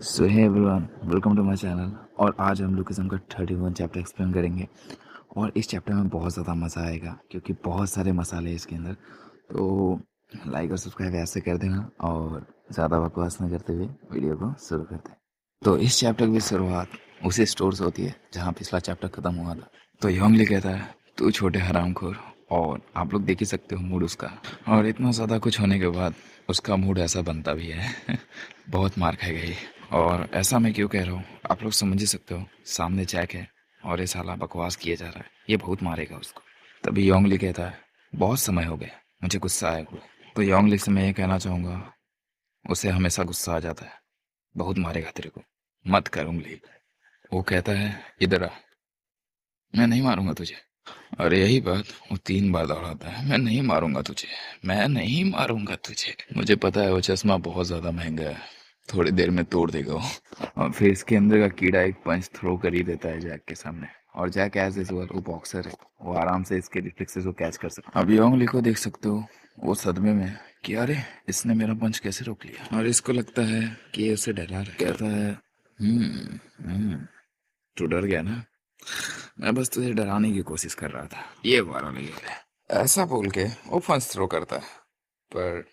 So hey everyone, welcome to my channel. और आज हम लुकिज्म का 31 चैप्टर एक्सप्लेन करेंगे। और इस चैप्टर में बहुत ज़्यादा मज़ा आएगा क्योंकि बहुत सारे मसाले हैं इसके अंदर। तो लाइक और सब्सक्राइब ऐसे कर देना और ज़्यादा बकवास न करते हुए वीडियो को शुरू करते हैं। तो इस चैप्टर की शुरुआत उसी स्टोर से होती है जहाँ पिछला चैप्टर ख़त्म हुआ था। तो योंगली कहता है, तू छोटे हरामखोर। और आप लोग देख ही सकते हो मूड उसका। और इतना ज़्यादा कुछ होने के बाद उसका मूड ऐसा बनता भी है। बहुत मार खाई गई। और ऐसा मैं क्यों कह रहा हूँ आप लोग समझ ही सकते हो। सामने जैक है और ये साला बकवास किए जा रहा है, ये बहुत मारेगा उसको। तभी योंगली कहता है, बहुत समय हो गया, मुझे गुस्सा आया हुआ। तो योंगली से मैं ये कहना चाहूँगा, उसे हमेशा गुस्सा आ जाता है, बहुत मारेगा तेरे को, मत कर उंगली। वो कहता है, इधर आ, मैं नहीं मारूंगा तुझे। और यही बात वो 3 बार दोहराता है, मैं नहीं मारूंगा तुझे, मैं नहीं मारूंगा तुझे। मुझे पता है वो चश्मा बहुत ज़्यादा महंगा है, थोड़ी देर में तोड़ देगा वो। और फिर इसके अंदर का कीड़ा एक पंच थ्रो कर ही देता है जैक के सामने। और जैक एज यूजुअल वो बॉक्सर है, वो आराम से इसके रिफ्लेक्सेस को कैच कर सकता है। अब योंगली को देख सकते हो, वो सदमे में कि अरे इसने मेरा पंच कैसे रोक लिया। और इसको लगता है कि ये उसे डरा रहा है। कहता है, तू डर गया ना, मैं बस तुझे डराने की कोशिश कर रहा था, ये वाला नहीं है। ऐसा बोल के वो फंस थ्रो करता है, पर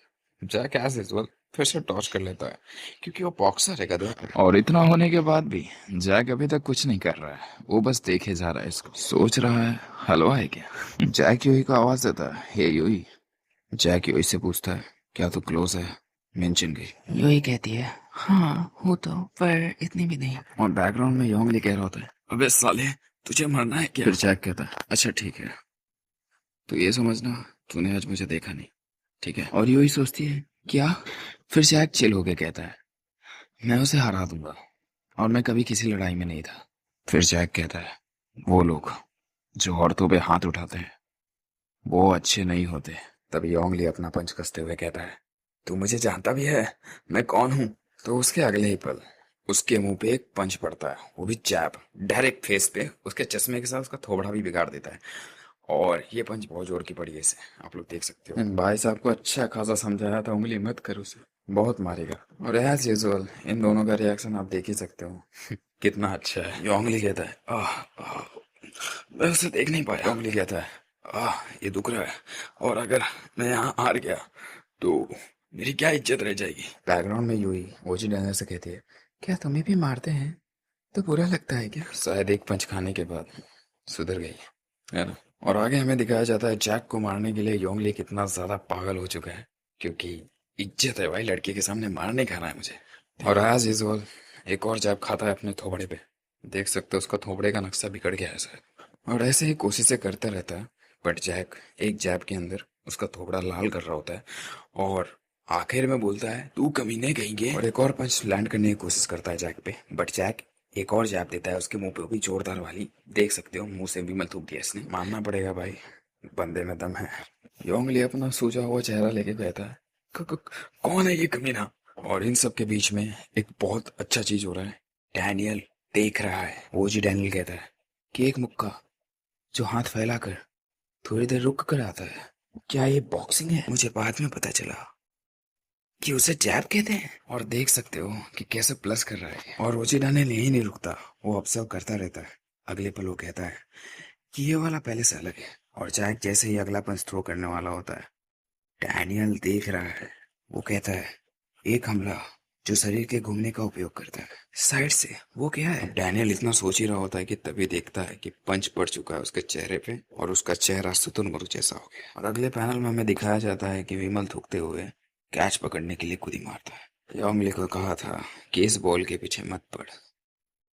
जैक एज यूजुअल फिर से टॉस कर लेता है क्योंकि वो बॉक्सर है गधा। और इतना होने के बाद भी जैक अभी तक कुछ नहीं कर रहा है, वो बस देखे जा रहा है इसको, सोच रहा है हलवा है क्या। जैक यूही को आवाज देता है, हे यूही। जैक यूही से पूछता है, क्या तू क्लोज है मेंशन की। यूही कहती है, हाँ हो तो, पर इतनी भी नहीं। और बैकग्राउंड में योंगली कह रहा होता है, अबे साले तुझे मरना है क्या। फिर जैक कहता है, अच्छा ठीक है, तो ये समझना तूने आज मुझे देखा नहीं, ठीक है। और यूही सोचती है, क्या। फिर जैक चिल होके कहता है, मैं उसे हरा दूंगा और मैं कभी किसी लड़ाई में नहीं था। फिर जैक कहता है, वो लोग जो औरतों पे हाथ उठाते हैं वो अच्छे नहीं होते। तभी योंगली अपना पंच कसते हुए कहता है, तू मुझे जानता भी है मैं कौन हूँ। तो उसके अगले ही पल उसके मुंह पे एक पंच पड़ता है, वो भी जैब, डायरेक्ट फेस पे। उसके चश्मे के साथ उसका थोबड़ा भी बिगाड़ देता है। और ये पंच बहुत जोर की पड़ी है इसे, आप लोग देख सकते हो। भाई साहब को अच्छा खासा समझाया था, उंगली मत कर उसे, बहुत मारेगा। और एज यूजुअल इन दोनों का रिएक्शन आप देख ही सकते हो। कितना अच्छा है। ये उंगली कहता है, आह, मैं उसे देख नहीं पाया। उंगली कहता है, ये दुख रहा है, और अगर मैं यहाँ हार गया तो मेरी क्या इज्जत रह जाएगी। बैकग्राउंड में यूही ओजी डैनर से कहती है, क्या तुम्हें भी मारते हैं तो बुरा लगता है क्या। शायद एक पंच खाने के बाद सुधर गई है ना। और आगे हमें दिखाया जाता है जैक को मारने के लिए योंगली कितना ज्यादा पागल हो चुका है, क्योंकि इज्जत है भाई, लड़के के सामने मार नहीं खाना है मुझे। और एज यूजुअल एक और जैब खाता है अपने थोबड़े पे, देख सकते हो उसका थोबड़े का नक्शा बिगड़ गया है शायद। और ऐसे ही कोशिशें करता रहता है, बट जैक एक जैब के अंदर उसका थोबड़ा लाल कर रहा होता है। और आखिर में बोलता है, तू कमीने कहेंगे। और एक और पंच लैंड करने की कोशिश करता है जैक पे, बट जैक एक और जैब देता है उसके मुंह पे, वो भी जोरदार वाली, देख सकते हो मुंह से भी मत थूक दिया इसने। मानना पड़ेगा भाई, बंदे में दम है। योंगली अपना सूजा हुआ चेहरा लेके कहता है, कौन है ये कमीना। और इन सब के बीच में एक बहुत अच्छा चीज हो रहा है, डैनियल देख रहा है। ओजी डैनियल कहता है कि एक मुक्का जो हाथ फैलाकर थोड़ी देर रुक कर आता है, क्या ये बॉक्सिंग है। मुझे बाद में पता चला कि उसे जैब कहते हैं। और देख सकते हो कि कैसे प्लस कर रहा है। और ओजी डैनियल यही नहीं रुकता, वो ऑब्जर्व करता रहता है। अगले पल वो कहता है कि ये वाला पहले से अलग है। और जैक जैसे ही अगला पंच थ्रो करने वाला होता है, डैनियल देख रहा है। वो कहता है, एक हमला जो शरीर के घूमने का उपयोग करता है साइड से, वो क्या है। डैनियल इतना सोच ही रहा होता है कि तभी देखता है कि पंच पड़ चुका है उसके चेहरे पे, और उसका चेहरा शुतुरमुर्ग जैसा हो गया। और अगले पैनल में हमें दिखाया जाता है कि विमल थूकते हुए कैच पकड़ने के लिए खुद ही मारता है। योंगली को कहा था कि इस बॉल के पीछे मत पड़,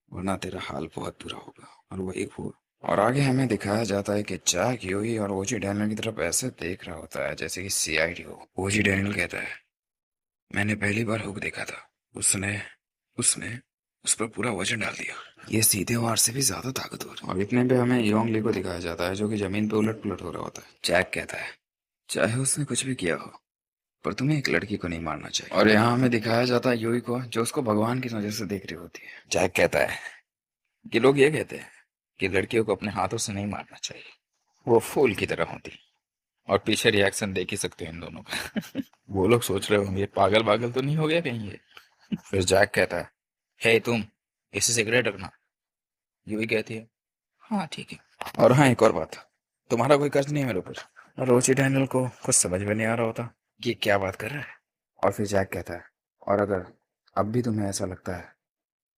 वरना तेरा हाल बहुत बुरा होगा। और वही हुआ। और आगे हमें दिखाया जाता है कि जैक यूही और ओजी डैनियल की तरफ ऐसे देख रहा होता है जैसे कि सीआईडी हो। ओजी डैनियल कहता है, मैंने पहली बार हुक देखा था, उसने उसने उस पर पूरा वजन डाल दिया, ये सीधे वार से भी ज्यादा ताकतवर। और इतने पे हमें योंगली को दिखाया जाता है जो कि जमीन पे उलट पुलट हो रहा होता है। जैक कहता है, चाहे उसने कुछ भी किया हो, पर तुम्हें एक लड़की को नहीं मारना चाहिए। और यहाँ हमें दिखाया जाता है यूही को, जो उसको भगवान की नजर से देख रही होती है। जैक कहता है कि लोग ये कहते हैं कि लड़कियों को अपने हाथों से नहीं मारना चाहिए, वो फूल की तरह होती। और पीछे रिएक्शन देख ही सकते हो इन दोनों का। वो लोग सोच रहे होंगे पागल पागल तो नहीं हो गया कहीं ये। फिर जैक कहता है, हे तुम, इसे सिगरेट रखना, ये भी कहती है। हाँ ठीक है। और हाँ, एक और बात, तुम्हारा कोई कर्ज नहीं है मेरे ऊपर। रोची डैनियल को कुछ समझ में नहीं आ रहा होता कि क्या बात कर रहा है। और फिर जैक कहता है, और अगर अब भी तुम्हें ऐसा लगता है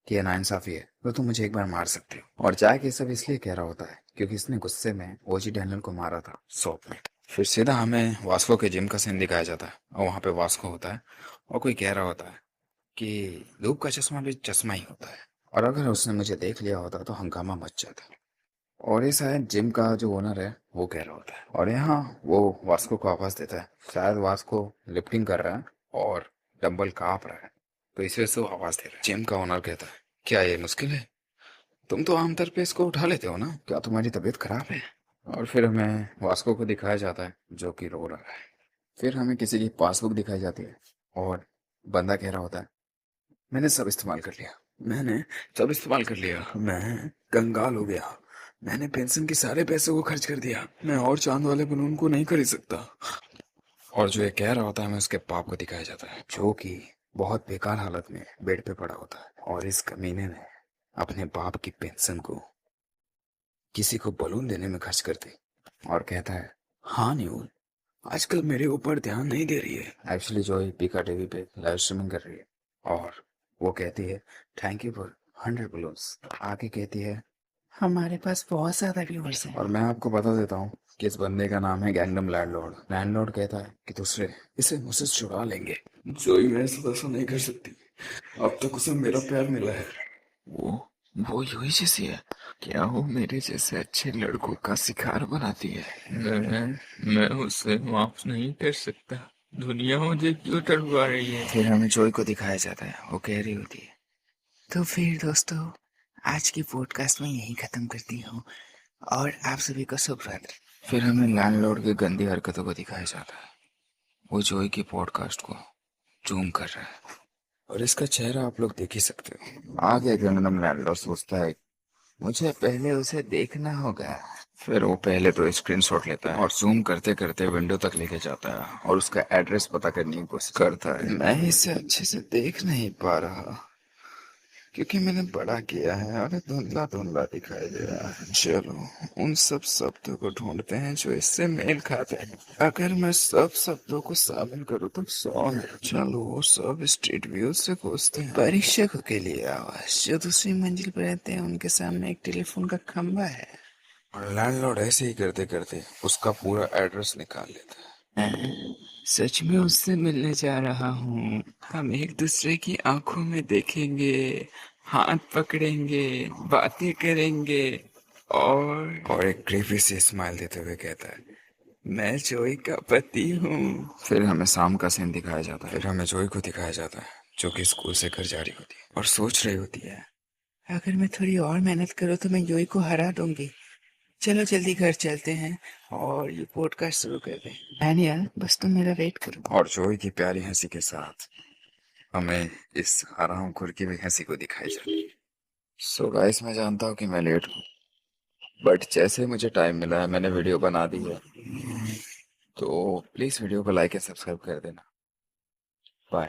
कि ये नाइंसाफी है तो तुम मुझे एक बार मार सकते हो। और जैक ये सब इसलिए कह रहा होता है क्योंकि इसने गुस्से में ओजी डैनियल को मारा था सोप में। फिर सीधा हमें वास्को के जिम का सीन दिखाया जाता है और वहाँ पे वास्को होता है और कोई कह रहा होता है कि धूप का चश्मा भी चश्मा ही होता है, और अगर उसने मुझे देख लिया होता तो हंगामा मच जाता। और ये शायद जिम का जो ओनर है वो कह रहा होता है, और यहाँ वो वास्को को आवाज देता है। शायद वास्को लिफ्टिंग कर रहा है और डंबल कांप रहा है, तो इस वजह से वो आवाज दे रहा है। जिम का ओनर कहता है, क्या ये मुश्किल है? तुम तो आमतौर पे इसको उठा लेते हो ना, क्या तुम्हारी तबीयत खराब है? और फिर हमें वास्को को दिखाया जाता है जो कि रो रहा है। फिर हमें किसी की पासबुक दिखाई जाती है और बंदा कह रहा होता है, मैंने सब इस्तेमाल कर लिया, मैंने सब इस्तेमाल कर लिया, मैं कंगाल हो गया, मैंने पेंशन के सारे पैसे को खर्च कर दिया, मैं और चांद वाले बलून को नहीं खरीद सकता। और जो ये कह रहा होता है हमें उसके बाप को दिखाया जाता है जो कि बहुत बेकार हालत में बेड पे पड़ा होता है, और इस कमीने ने अपने बाप की पेंशन को किसी को बलून देने में खर्च कर दी। और कहता है, हाँ न्यूल, आजकल मेरे ऊपर ध्यान नहीं दे रही है। एक्चुअली जो पीका टीवी पे लाइव स्ट्रीमिंग कर रही है, और वो कहती है, थैंक यू फॉर 100 बलून्स। आगे कहती है, हमारे पास बहुत ज्यादा व्यूअर्स हैं। और मैं आपको बता देता हूँ कि इस बंदे का नाम है गैंगडम लैंडलॉर्ड। लैंडलॉर्ड कहता है कि दूसरे इसे मुझसे छुड़ा लेंगे, जो ही मैं ऐसा नहीं कर सकती, अब तक उसे मेरा प्यार मिला है। वो वो यूही जैसी है क्या? वो मेरे जैसे अच्छे लड़कों का शिकार बनाती है। मैं उसे माफ नहीं कर सकता, दुनिया मुझे क्यों तड़पा रही है। फिर हमें जोई को दिखाया जाता है, वो कह रही होती है, तो फिर दोस्तों, आज की पॉडकास्ट में यही खत्म करती हूँ और आप सभी को शुभ रात्रि। फिर हमें लैंडलॉर्ड की गंदी हरकतों को दिखाया जाता है। वो जोई की पॉडकास्ट को जूम कर रहा है और इसका चेहरा आप लोग देख ही सकते हो। आगे गंगनम लैंडलॉर्ड सोचता है, मुझे पहले उसे देखना होगा। फिर वो पहले तो स्क्रीनशॉट लेता है और जूम करते करते विंडो तक लेके जाता है और उसका एड्रेस पता करने की कोशिश करता है। मैं इसे अच्छे से देख नहीं पा रहा क्योंकि मैंने बड़ा किया है और धुंधला धुंधला दिखाई दे रहा है। चलो उन सब शब्दों को ढूंढते हैं जो इससे मेल खाते हैं। अगर मैं सब शब्दों को शामिल करूँ तो 100 है। चलो वो सब स्ट्रीट व्यू से खोजते हैं। परीक्षकों के लिए आवाज जो दूसरी मंजिल पर रहते हैं, उनके सामने एक टेलीफोन का खंबा है। और लैंडलॉर्ड ऐसे ही करते करते उसका पूरा एड्रेस निकाल लेता है। सच में उससे मिलने जा रहा हूँ, हम एक दूसरे की आंखों में देखेंगे, हाथ पकड़ेंगे, बातें करेंगे, और एक क्रीपी सी स्माइल देते हुए कहता है, मैं जोई का पति हूँ। फिर हमें शाम का सीन दिखाया जाता है। फिर हमें जोई को दिखाया जाता है जो कि स्कूल से घर जा रही होती है और सोच रही होती है, अगर मैं थोड़ी और मेहनत करूँ तो मैं जोई को हरा दूंगी। चलो जल्दी घर चलते हैं और ये पॉडकास्ट शुरू कर दें। डैनियल, बस तुम मेरा वेट करो। और जोई की प्यारी हंसी के साथ हमें इस हराम खुर की भी हंसी को दिखाई जाती है। सो गाइस, मैं जानता हूँ कि मैं लेट हूँ, बट जैसे मुझे टाइम मिला है मैंने वीडियो बना दी है, तो प्लीज़ वीडियो को लाइक एंड सब्सक्राइब कर देना। बाय।